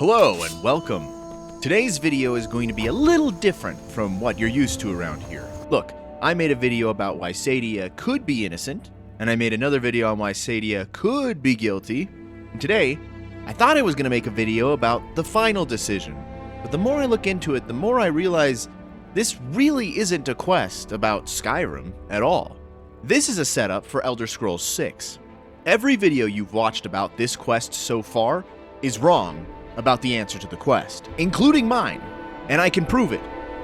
Hello and welcome. Today's video is going to be a little different from what you're used to around here. Look, I made a video about why Saadia could be innocent, and I made another video on why Saadia could be guilty, and today, I thought I was going to make a video about the final decision. But the more I look into it, the more I realize this really isn't a quest about Skyrim at all. This is a setup for Elder Scrolls 6. Every video you've watched about this quest so far is wrong about the answer to the quest, including mine, and I can prove it.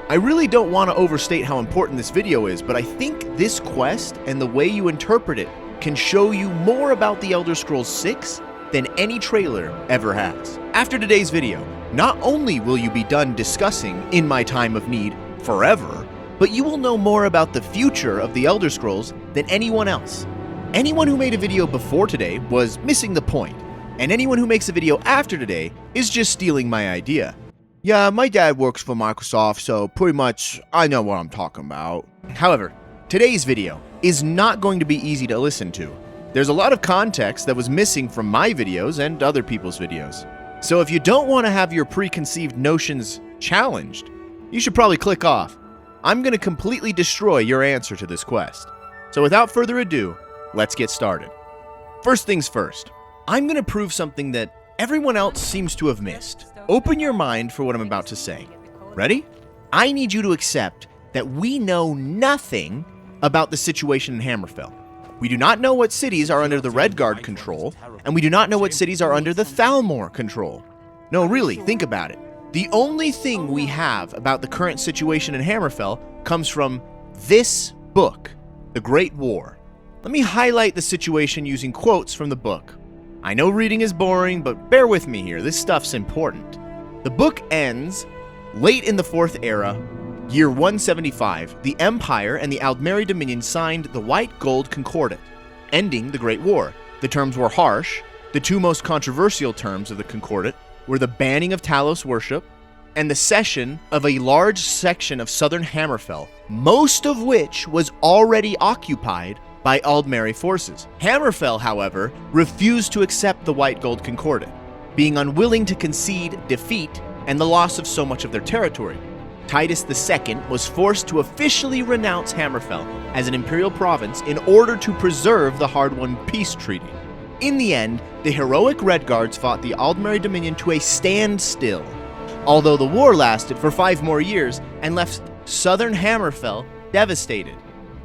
I really don't want to overstate how important this video is, but I think this quest and the way you interpret it can show you more about the Elder Scrolls 6 than any trailer ever has. After today's video, not only will you be done discussing In My Time of Need forever, but you will know more about the future of the Elder Scrolls than anyone else. Anyone who made a video before today was missing the point, and anyone who makes a video after today is just stealing my idea. Yeah, my dad works for Microsoft, so pretty much I know what I'm talking about. However, today's video is not going to be easy to listen to. There's a lot of context that was missing from my videos and other people's videos. So if you don't want to have your preconceived notions challenged, you should probably click off. I'm going to completely destroy your answer to this quest. So without further ado, let's get started. First things first, I'm going to prove something that everyone else seems to have missed. Open your mind for what I'm about to say. Ready? I need you to accept that we know nothing about the situation in Hammerfell. We do not know what cities are under the Redguard control, and we do not know what cities are under the Thalmor control. No, really, think about it. The only thing we have about the current situation in Hammerfell comes from this book, The Great War. Let me highlight the situation using quotes from the book. I know reading is boring, but bear with me here, this stuff's important. The book ends late in the 4th era, year 175. The Empire and the Aldmeri Dominion signed the White Gold Concordat, ending the Great War. The terms were harsh. The two most controversial terms of the Concordat were the banning of Talos worship and the cession of a large section of southern Hammerfell, most of which was already occupied by Aldmeri forces. Hammerfell, however, refused to accept the White Gold Concordat, being unwilling to concede defeat and the loss of so much of their territory. Titus II was forced to officially renounce Hammerfell as an imperial province in order to preserve the hard-won peace treaty. In the end, the heroic Redguards fought the Aldmeri Dominion to a standstill, although the war lasted for 5 more years and left southern Hammerfell devastated.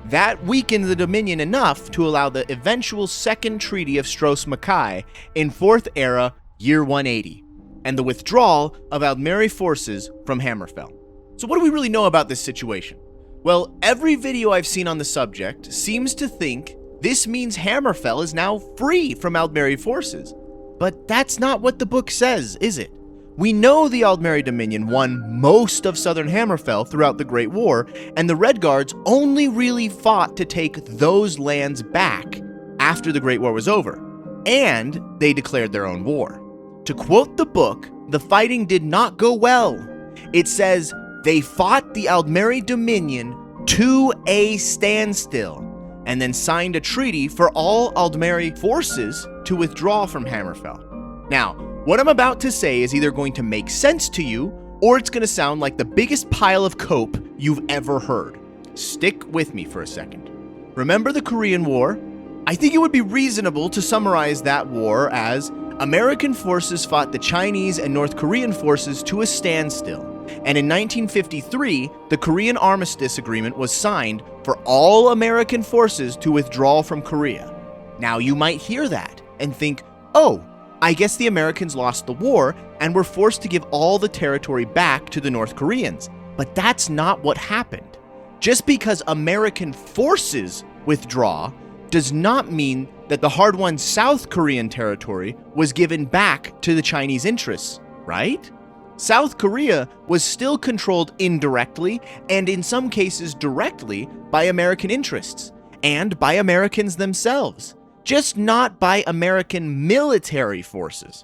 That weakened the Dominion enough to allow the eventual Second Treaty of Stros Mackay in 4th Era, year 180, and the withdrawal of Aldmeri forces from Hammerfell. So what do we really know about this situation? Well, every video I've seen on the subject seems to think this means Hammerfell is now free from Aldmeri forces. But that's not what the book says, is it? We know the Aldmeri Dominion won most of southern Hammerfell throughout the Great War, and the Redguards only really fought to take those lands back after the Great War was over, and they declared their own war. To quote the book, the fighting did not go well. It says, they fought the Aldmeri Dominion to a standstill, and then signed a treaty for all Aldmeri forces to withdraw from Hammerfell. Now, what I'm about to say is either going to make sense to you, or it's going to sound like the biggest pile of cope you've ever heard. Stick with me for a second. Remember the Korean War? I think it would be reasonable to summarize that war as American forces fought the Chinese and North Korean forces to a standstill. And in 1953, the Korean Armistice Agreement was signed for all American forces to withdraw from Korea. Now you might hear that and think, oh, I guess the Americans lost the war and were forced to give all the territory back to the North Koreans. But that's not what happened. Just because American forces withdraw does not mean that the hard-won South Korean territory was given back to the Chinese interests, right? South Korea was still controlled indirectly and in some cases directly by American interests and by Americans themselves. Just not by American military forces.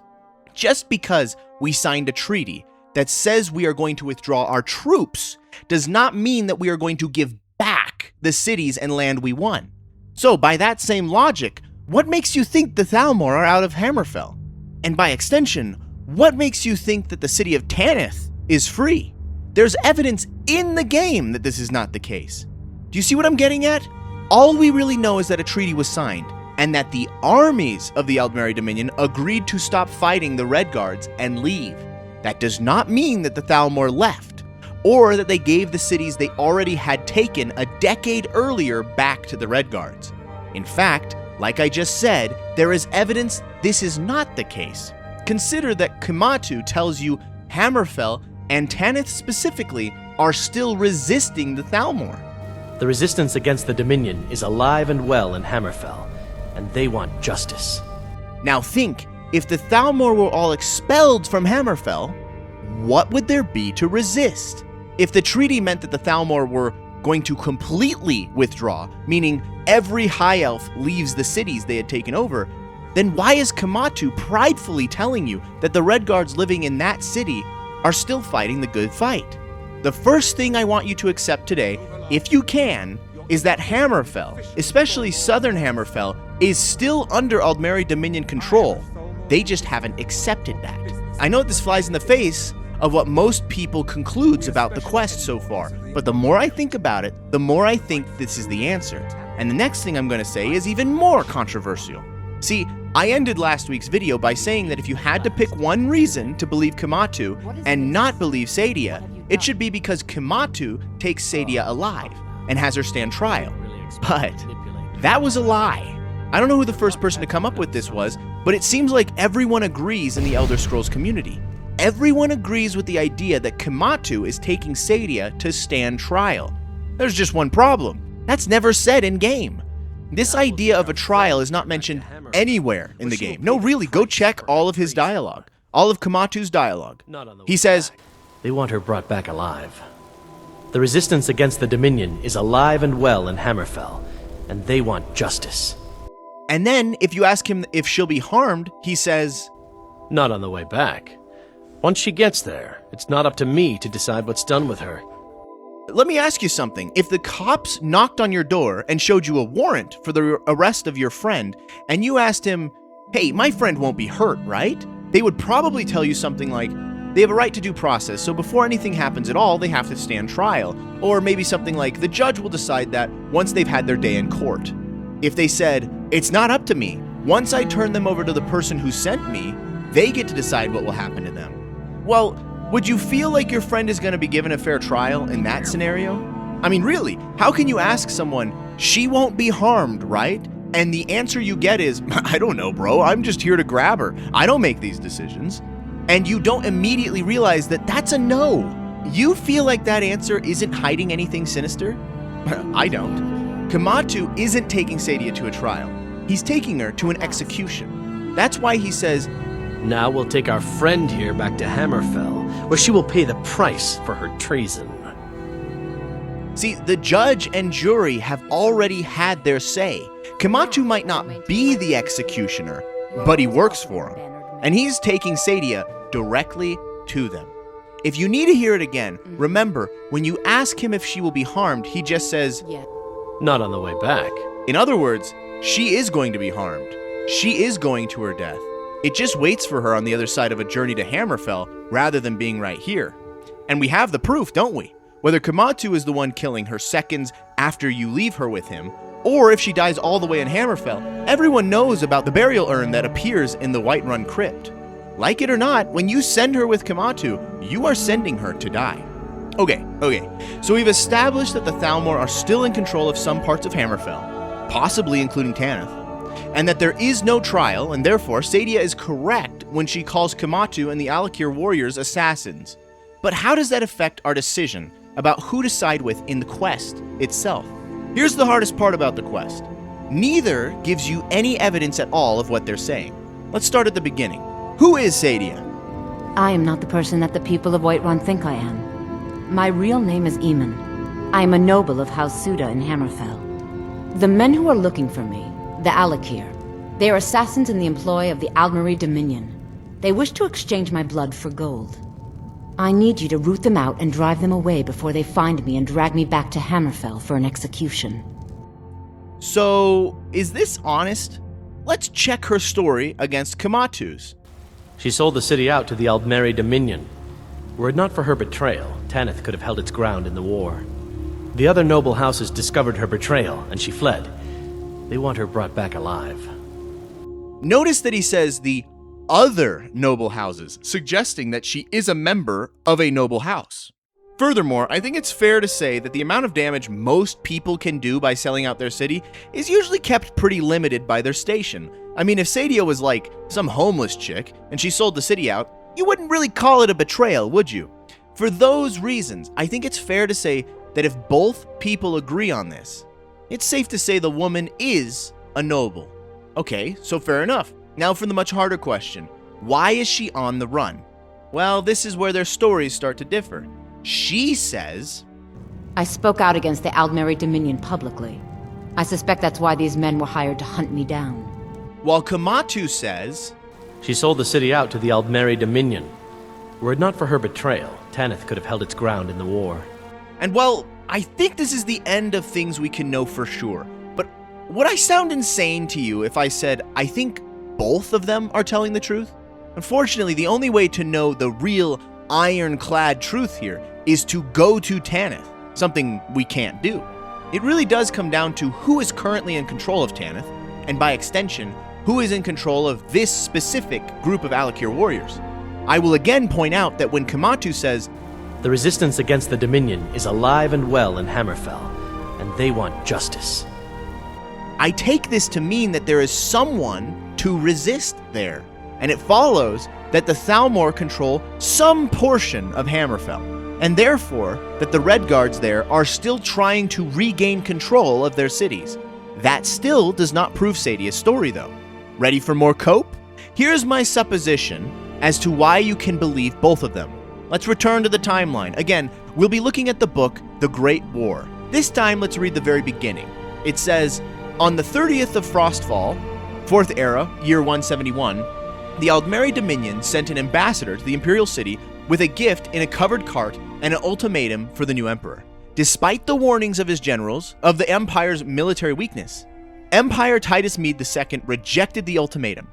Just because we signed a treaty that says we are going to withdraw our troops does not mean that we are going to give back the cities and land we won. So by that same logic, what makes you think the Thalmor are out of Hammerfell? And by extension, what makes you think that the city of Tanith is free? There's evidence in the game that this is not the case. Do you see what I'm getting at? All we really know is that a treaty was signed, and that the armies of the Aldmeri Dominion agreed to stop fighting the Red Guards and leave. That does not mean that the Thalmor left, or that they gave the cities they already had taken a decade earlier back to the Red Guards. In fact, like I just said, there is evidence this is not the case. Consider that Kematu tells you Hammerfell and Tanith specifically are still resisting the Thalmor. The resistance against the Dominion is alive and well in Hammerfell, and they want justice. Now think, if the Thalmor were all expelled from Hammerfell, what would there be to resist? If the treaty meant that the Thalmor were going to completely withdraw, meaning every High Elf leaves the cities they had taken over, then why is Kematu pridefully telling you that the Red Guards living in that city are still fighting the good fight? The first thing I want you to accept today, if you can, is that Hammerfell, especially southern Hammerfell, is still under Aldmeri Dominion control. They just haven't accepted that. I know this flies in the face of what most people concludes about the quest so far, but the more I think about it, the more I think this is the answer. And the next thing I'm going to say is even more controversial. See, I ended last week's video by saying that if you had to pick one reason to believe Kematu and not believe Saadia, it should be because Kematu takes Saadia alive and has her stand trial. But that was a lie. I don't know who the first person to come up with this was, but it seems like everyone agrees in the Elder Scrolls community. Everyone agrees with the idea that Kematu is taking Saadia to stand trial. There's just one problem. That's never said in-game. This idea of a trial is not mentioned anywhere in the game. No, really, go check all of his dialogue. All of Kematu's dialogue. He says, they want her brought back alive. The resistance against the Dominion is alive and well in Hammerfell, and they want justice. And then, if you ask him if she'll be harmed, he says, not on the way back. Once she gets there, it's not up to me to decide what's done with her. Let me ask you something. If the cops knocked on your door and showed you a warrant for the arrest of your friend, and you asked him, hey, my friend won't be hurt, right? They would probably tell you something like, they have a right to due process, so before anything happens at all, they have to stand trial. Or maybe something like, the judge will decide that once they've had their day in court. If they said, it's not up to me, once I turn them over to the person who sent me, they get to decide what will happen to them. Well, would you feel like your friend is going to be given a fair trial in that scenario? I mean, really, how can you ask someone, she won't be harmed, right? And the answer you get is, I don't know, bro, I'm just here to grab her. I don't make these decisions. And you don't immediately realize that that's a no. You feel like that answer isn't hiding anything sinister? I don't. Kematu isn't taking Saadia to a trial. He's taking her to an execution. That's why he says, now we'll take our friend here back to Hammerfell, where she will pay the price for her treason. See, the judge and jury have already had their say. Kematu might not be the executioner, but he works for him. And he's taking Saadia directly to them. If you need to hear it again, remember, when you ask him if she will be harmed, he just says, not on the way back. In other words, she is going to be harmed. She is going to her death. It just waits for her on the other side of a journey to Hammerfell rather than being right here. And we have the proof, don't we? Whether Kematu is the one killing her seconds after you leave her with him, or if she dies all the way in Hammerfell, everyone knows about the burial urn that appears in the Whiterun crypt. Like it or not, when you send her with Kematu, you are sending her to die. Okay, so we've established that the Thalmor are still in control of some parts of Hammerfell, possibly including Tanith, and that there is no trial, and therefore Saadia is correct when she calls Kematu and the Alakir warriors assassins. But how does that affect our decision about who to side with in the quest itself? Here's the hardest part about the quest. Neither gives you any evidence at all of what they're saying. Let's start at the beginning. Who is Saadia? I am not the person that the people of Whiterun think I am. My real name is Eamon. I am a noble of House Suda in Hammerfell. The men who are looking for me, the Alakir, they are assassins in the employ of the Aldmeri Dominion. They wish to exchange my blood for gold. I need you to root them out and drive them away before they find me and drag me back to Hammerfell for an execution. So, is this honest? Let's check her story against Kematu's. She sold the city out to the Aldmeri Dominion. Were it not for her betrayal, Tanith could have held its ground in the war. The other noble houses discovered her betrayal, and she fled. They want her brought back alive. Notice that he says the other noble houses, suggesting that she is a member of a noble house. Furthermore, I think it's fair to say that the amount of damage most people can do by selling out their city is usually kept pretty limited by their station. I mean, if Saadia was like some homeless chick and she sold the city out, you wouldn't really call it a betrayal, would you? For those reasons, I think it's fair to say that if both people agree on this, it's safe to say the woman is a noble. Okay, so fair enough. Now for the much harder question. Why is she on the run? Well, this is where their stories start to differ. She says, I spoke out against the Aldmeri Dominion publicly. I suspect that's why these men were hired to hunt me down. While Kematu says, She sold the city out to the Aldmeri Dominion. Were it not for her betrayal, Tanith could have held its ground in the war. and well, I think this is the end of things we can know for sure. But would I sound insane to you if I said I think both of them are telling the truth? Unfortunately, the only way to know the real ironclad truth here is to go to Tanith, something we can't do. It really does come down to who is currently in control of Tanith, and by extension, who is in control of this specific group of Alakir warriors. I will again point out that when Kematu says, The resistance against the Dominion is alive and well in Hammerfell, and they want justice. I take this to mean that there is someone to resist there, and it follows that the Thalmor control some portion of Hammerfell, and therefore that the Red Guards there are still trying to regain control of their cities. That still does not prove Saadia's story, though. Ready for more cope? Here's my supposition as to why you can believe both of them. Let's return to the timeline. Again, we'll be looking at the book, The Great War. This time, let's read the very beginning. It says, on the 30th of Frostfall, 4th Era, year 171, the Aldmeri Dominion sent an ambassador to the Imperial City with a gift in a covered cart and an ultimatum for the new emperor. Despite the warnings of his generals of the Empire's military weakness, Empire Titus Mede II rejected the ultimatum.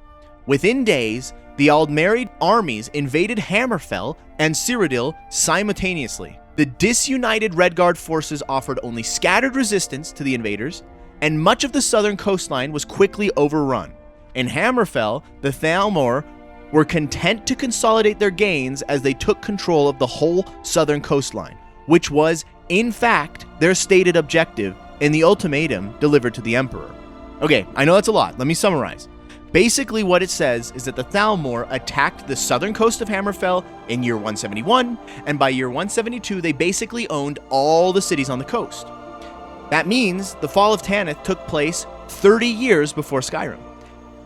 Within days, the Aldmeri armies invaded Hammerfell and Cyrodiil simultaneously. The disunited Red Guard forces offered only scattered resistance to the invaders, and much of the southern coastline was quickly overrun. In Hammerfell, the Thalmor were content to consolidate their gains as they took control of the whole southern coastline, which was, in fact, their stated objective in the ultimatum delivered to the Emperor. Okay, I know that's a lot. Let me summarize. Basically, what it says is that the Thalmor attacked the southern coast of Hammerfell in year 171, and by year 172, they basically owned all the cities on the coast. That means the fall of Tanith took place 30 years before Skyrim.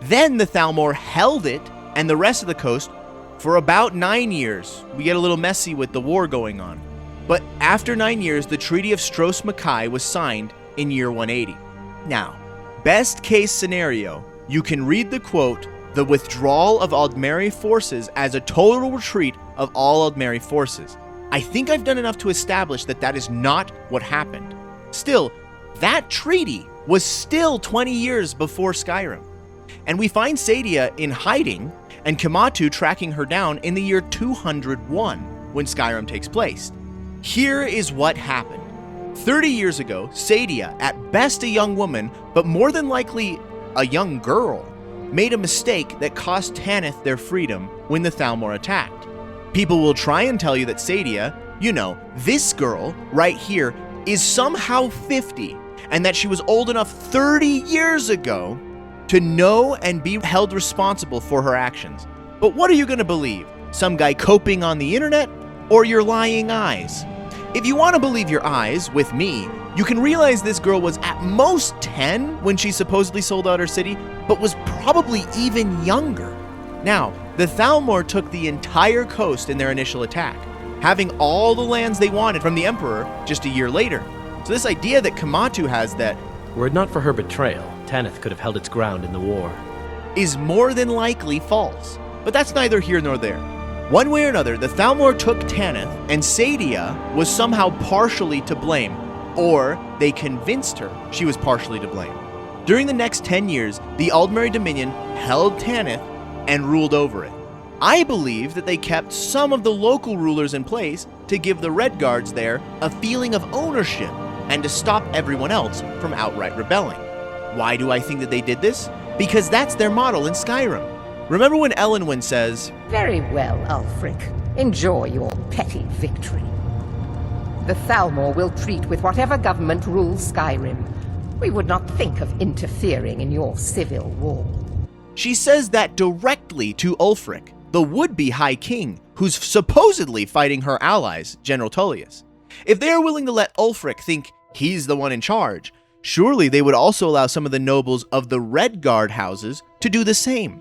Then the Thalmor held it and the rest of the coast for about 9 years. We get a little messy with the war going on. But after 9 years, the Treaty of Stros Mackay was signed in year 180. Now, best case scenario, you can read the quote, the withdrawal of Aldmeri forces as a total retreat of all Aldmeri forces. I think I've done enough to establish that that is not what happened. Still, that treaty was still 20 years before Skyrim. And we find Saadia in hiding and Kematu tracking her down in the year 201 when Skyrim takes place. Here is what happened. 30 years ago, Saadia, at best a young woman, but more than likely a young girl, made a mistake that cost Tanith their freedom when the Thalmor attacked. People will try and tell you that Saadia, you know, this girl right here, is somehow 50, and that she was old enough 30 years ago to know and be held responsible for her actions. But what are you going to believe? Some guy coping on the internet, or your lying eyes? If you want to believe your eyes, with me, you can realize this girl was at most 10 when she supposedly sold out her city, but was probably even younger. Now, the Thalmor took the entire coast in their initial attack, having all the lands they wanted from the Emperor just a year later. So this idea that Kematu has that, were it not for her betrayal, Tanith could have held its ground in the war, is more than likely false. But that's neither here nor there. One way or another, the Thalmor took Tanith, and Saadia was somehow partially to blame, or they convinced her she was partially to blame. During the next 10 years, the Aldmeri Dominion held Tanith and ruled over it. I believe that they kept some of the local rulers in place to give the Red Guards there a feeling of ownership and to stop everyone else from outright rebelling. Why do I think that they did this? Because that's their model in Skyrim. Remember when Elenwen says, Very well, Ulfric. Enjoy your petty victory. The Thalmor will treat with whatever government rules Skyrim. We would not think of interfering in your civil war. She says that directly to Ulfric, the would-be High King, who's supposedly fighting her allies, General Tullius. If they are willing to let Ulfric think he's the one in charge, surely they would also allow some of the nobles of the Red Guard houses to do the same.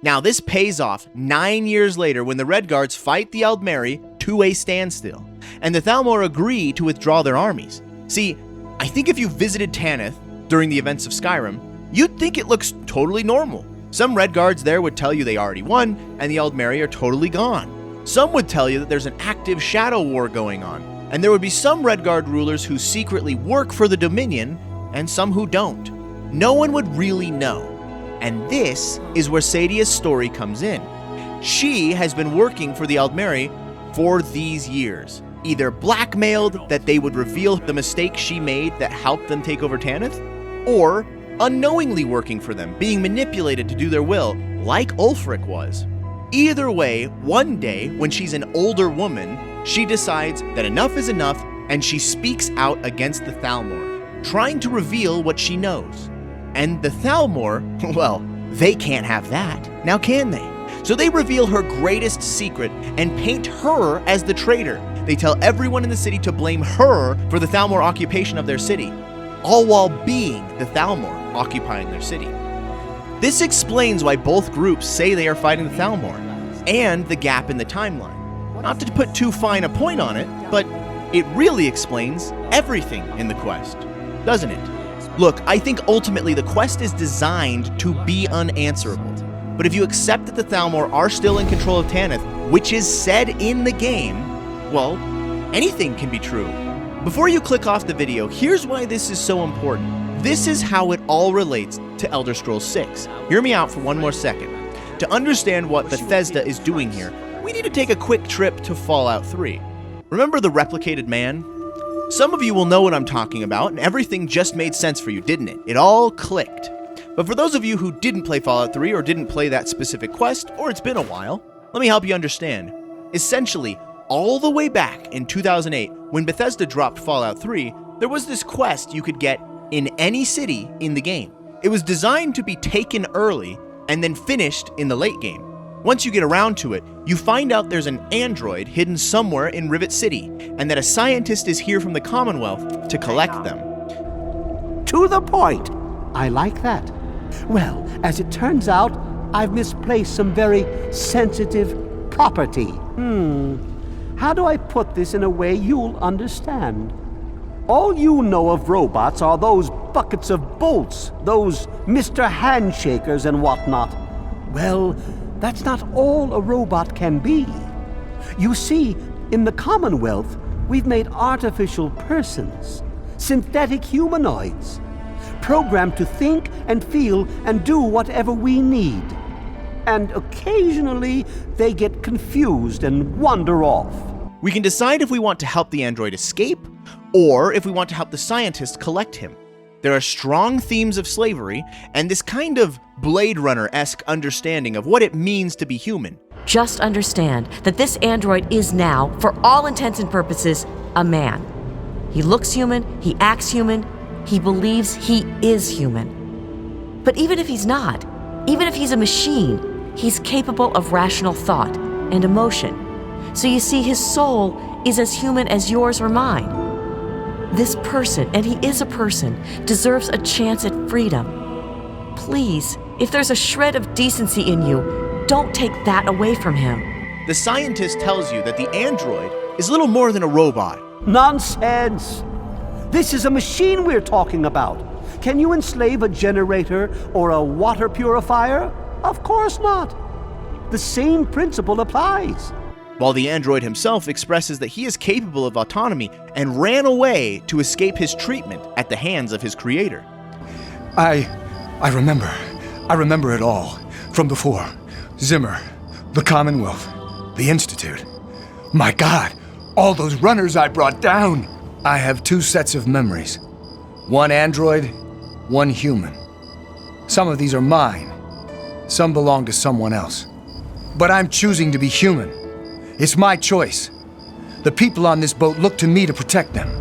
Now this pays off 9 years later when the Red Guards fight the Aldmeri to a standstill, and the Thalmor agree to withdraw their armies. See, I think if you visited Tanith during the events of Skyrim, you'd think it looks totally normal. Some Red Guards there would tell you they already won, and the Aldmeri are totally gone. Some would tell you that there's an active shadow war going on, and there would be some Red Guard rulers who secretly work for the Dominion, and some who don't. No one would really know. And this is where Saadia's story comes in. She has been working for the Aldmeri for these years, either blackmailed that they would reveal the mistake she made that helped them take over Tanith, or unknowingly working for them, being manipulated to do their will, like Ulfric was. Either way, one day, when she's an older woman, she decides that enough is enough, and she speaks out against the Thalmor, trying to reveal what she knows. And the Thalmor, well, they can't have that, now can they? So they reveal her greatest secret and paint her as the traitor. They tell everyone in the city to blame her for the Thalmor occupation of their city, all while being the Thalmor occupying their city. This explains why both groups say they are fighting the Thalmor, and the gap in the timeline. Not to put too fine a point on it, but it really explains everything in the quest, doesn't it? Look, I think ultimately the quest is designed to be unanswerable. But if you accept that the Thalmor are still in control of Tanith, which is said in the game, well, anything can be true. Before you click off the video, here's why this is so important. This is how it all relates to Elder Scrolls 6. Hear me out for one more second. To understand what Bethesda is doing here, we need to take a quick trip to Fallout 3. Remember the replicated man? Some of you will know what I'm talking about, and everything just made sense for you, didn't it? It all clicked. But for those of you who didn't play Fallout 3 or didn't play that specific quest, or it's been a while, let me help you understand. Essentially, all the way back in 2008, when Bethesda dropped Fallout 3, there was this quest you could get in any city in the game. It was designed to be taken early and then finished in the late game. Once you get around to it, you find out there's an android hidden somewhere in Rivet City, and that a scientist is here from the Commonwealth to collect them. To the point. I like that. Well, as it turns out, I've misplaced some very sensitive property. How do I put this in a way you'll understand? All you know of robots are those buckets of bolts, those Mr. Handshakers and whatnot. Well, that's not all a robot can be. You see, in the Commonwealth, we've made artificial persons, synthetic humanoids, programmed to think and feel and do whatever we need. And occasionally, they get confused and wander off. We can decide if we want to help the android escape, or if we want to help the scientist collect him. There are strong themes of slavery, and this kind of Blade Runner-esque understanding of what it means to be human. Just understand that this android is now, for all intents and purposes, a man. He looks human, he acts human, he believes he is human. But even if he's not, even if he's a machine, he's capable of rational thought and emotion. So you see, his soul is as human as yours or mine. This person, and he is a person, deserves a chance at freedom. Please, if there's a shred of decency in you, don't take that away from him. The scientist tells you that the android is little more than a robot. Nonsense! This is a machine we're talking about. Can you enslave a generator or a water purifier? Of course not. The same principle applies. While the android himself expresses that he is capable of autonomy and ran away to escape his treatment at the hands of his creator. I remember it all from before. Zimmer, The Commonwealth. The Institute. My God, all those runners I brought down! I have 2 sets of memories. One android, one human. Some of these are mine. Some belong to someone else. But I'm choosing to be human. It's my choice. The people on this boat look to me to protect them.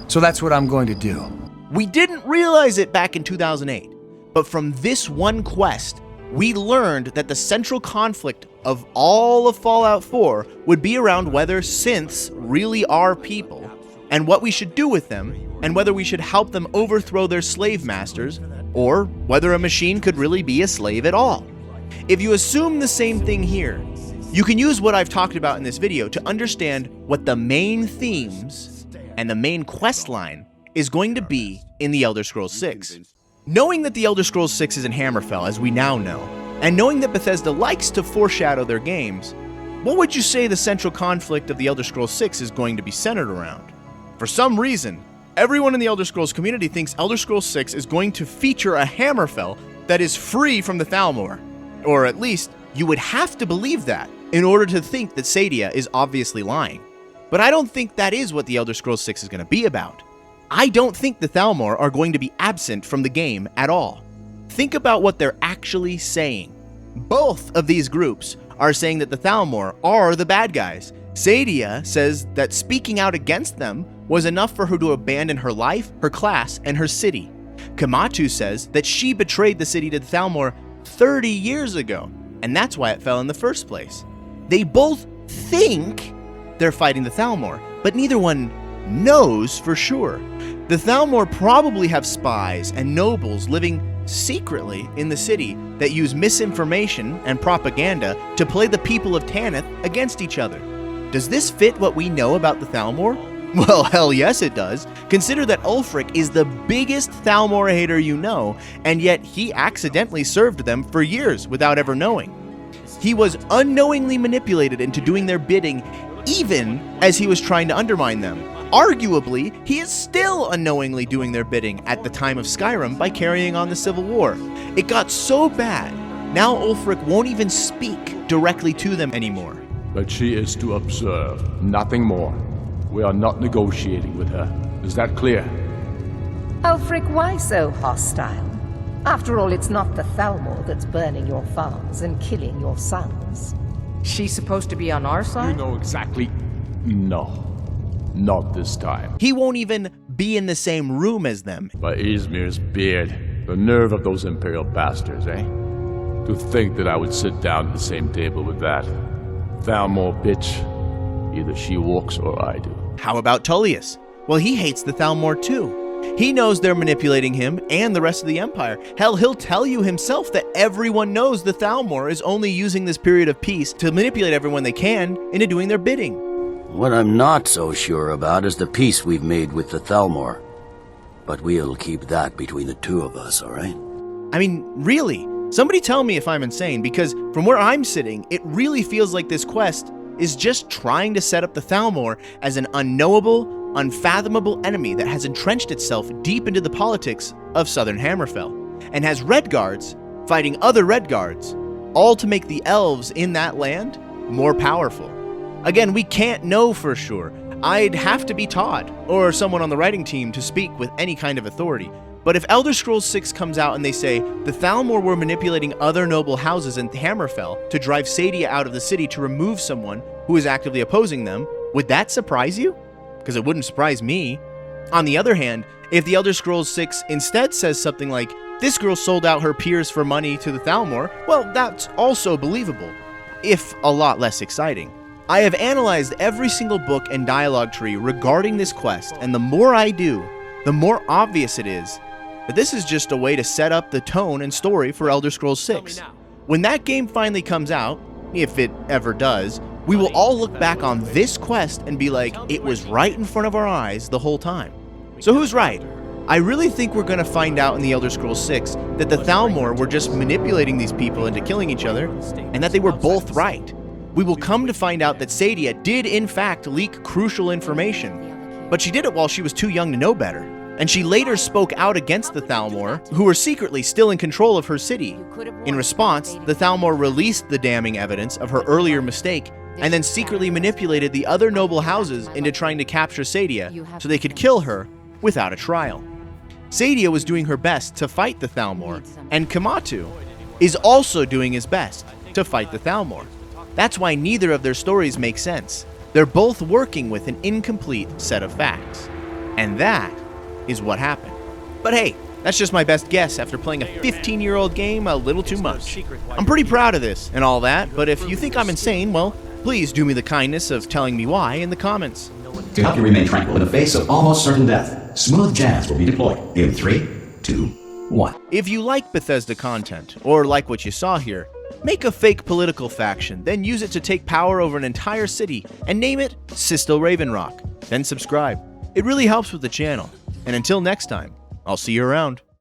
So that's what I'm going to do. We didn't realize it back in 2008, but from this one quest, we learned that the central conflict of all of Fallout 4 would be around whether synths really are people, and what we should do with them, and whether we should help them overthrow their slave masters, or whether a machine could really be a slave at all. If you assume the same thing here, you can use what I've talked about in this video to understand what the main themes and the main quest line is going to be in The Elder Scrolls 6. Knowing that The Elder Scrolls 6 is in Hammerfell, as we now know, and knowing that Bethesda likes to foreshadow their games, what would you say the central conflict of The Elder Scrolls 6 is going to be centered around? For some reason, everyone in the Elder Scrolls community thinks Elder Scrolls 6 is going to feature a Hammerfell that is free from the Thalmor. Or at least, you would have to believe that in order to think that Saadia is obviously lying. But I don't think that is what The Elder Scrolls 6 is going to be about. I don't think the Thalmor are going to be absent from the game at all. Think about what they're actually saying. Both of these groups are saying that the Thalmor are the bad guys. Saadia says that speaking out against them was enough for her to abandon her life, her class, and her city. Kematu says that she betrayed the city to the Thalmor 30 years ago, and that's why it fell in the first place. They both think they're fighting the Thalmor, but neither one knows for sure. The Thalmor probably have spies and nobles living secretly in the city that use misinformation and propaganda to play the people of Tanith against each other. Does this fit what we know about the Thalmor? Well, hell yes it does. Consider that Ulfric is the biggest Thalmor hater you know, and yet he accidentally served them for years without ever knowing. He was unknowingly manipulated into doing their bidding even as he was trying to undermine them. Arguably, he is still unknowingly doing their bidding at the time of Skyrim by carrying on the Civil War. It got so bad, now Ulfric won't even speak directly to them anymore. But she is to observe, nothing more. We are not negotiating with her. Is that clear? Ulfric, why so hostile? After all, it's not the Thalmor that's burning your farms and killing your sons. She's supposed to be on our You side? know exactly... No. Not this time. He won't even be in the same room as them. By Izmir's beard. The nerve of those Imperial bastards, eh? To think that I would sit down at the same table with that. Thalmor bitch. Either she walks or I do. How about Tullius? Well, he hates the Thalmor too. He knows they're manipulating him and the rest of the Empire. Hell, he'll tell you himself that everyone knows the Thalmor is only using this period of peace to manipulate everyone they can into doing their bidding. What I'm not so sure about is the peace we've made with the Thalmor. But we'll keep that between the two of us, all right? I mean, really? Somebody tell me if I'm insane, because from where I'm sitting, it really feels like this quest is just trying to set up the Thalmor as an unknowable, unfathomable enemy that has entrenched itself deep into the politics of Southern Hammerfell, and has Redguards fighting other Redguards, all to make the elves in that land more powerful. Again, we can't know for sure. I'd have to be Todd, or someone on the writing team, to speak with any kind of authority. But if Elder Scrolls 6 comes out and they say, the Thalmor were manipulating other noble houses in Hammerfell to drive Saadia out of the city to remove someone who is actively opposing them, would that surprise you? Because it wouldn't surprise me. On the other hand, if the Elder Scrolls 6 instead says something like, this girl sold out her peers for money to the Thalmor, well, that's also believable, if a lot less exciting. I have analyzed every single book and dialogue tree regarding this quest, and the more I do, the more obvious it is that this is just a way to set up the tone and story for Elder Scrolls 6. When that game finally comes out, if it ever does, we will all look back on this quest and be like, it was right in front of our eyes the whole time. So who's right? I really think we're going to find out in the Elder Scrolls 6 that the Thalmor were just manipulating these people into killing each other, and that they were both right. We will come to find out that Saadia did in fact leak crucial information, but she did it while she was too young to know better. and she later spoke out against the Thalmor, who were secretly still in control of her city. In response, the Thalmor released the damning evidence of her earlier mistake and then secretly manipulated the other noble houses into trying to capture Saadia so they could kill her without a trial. Saadia was doing her best to fight the Thalmor, and Kematu is also doing his best to fight the Thalmor. That's why neither of their stories make sense. They're both working with an incomplete set of facts. And that is what happened. But hey, that's just my best guess after playing a 15-year-old game a little too much. I'm pretty proud of this and all that, but if you think I'm insane, well, please do me the kindness of telling me why in the comments. To help you remain tranquil in the face of almost certain death, smooth jazz will be deployed in 3, 2, 1. If you like Bethesda content, or like what you saw here, make a fake political faction, then use it to take power over an entire city, and name it Sistel Ravenrock. Then subscribe. It really helps with the channel. And until next time, I'll see you around.